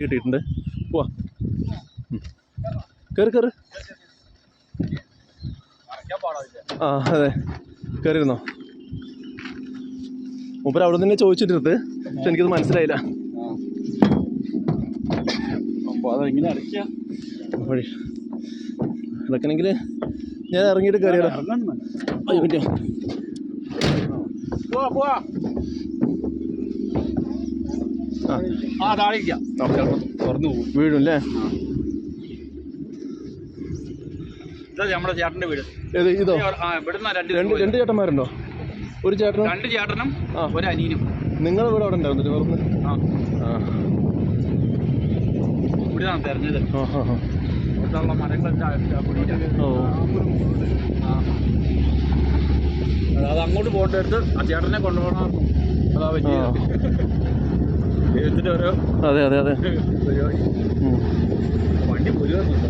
കിട്ടിയിട്ടുണ്ട്. പോവാ, കയറി കയറി. ആ അതെ, കയറിയിരുന്നോ? മൂപ്പര് അവിടെ തന്നെ ചോദിച്ചിട്ടിരുന്നത്, പക്ഷെ എനിക്കത് മനസ്സിലായില്ല. വഴി അടക്കണമെങ്കിൽ ഞാൻ ഇറങ്ങിയിട്ട് കയറിയാലോ? അയ്യോ പറ്റിയോ? വീടും അല്ലേ? നമ്മുടെ ചേട്ടന്റെ വീട്. ഏത് ഇതോ? രണ്ട് ചേട്ടന്മാരുണ്ടോ? ഒരു ചേട്ടനും രണ്ട് ചേട്ടനും ഒരു അനിയനും. നിങ്ങളുടെ വീട് അവിടെ ഉണ്ടായിരുന്നു ചേർന്ന്? ഇവിടെയാണ് തെരഞ്ഞത്. അത് അങ്ങോട്ട് പോകേണ്ട അടുത്ത് ആ ചേട്ടനെ കൊണ്ടുപോകണം. അതാ പറ്റിയ ദൈവത്തിന്റെ ഓരോ. അതെ അതെ അതെ. വണ്ടി പൊരുവരുന്നുണ്ടോ?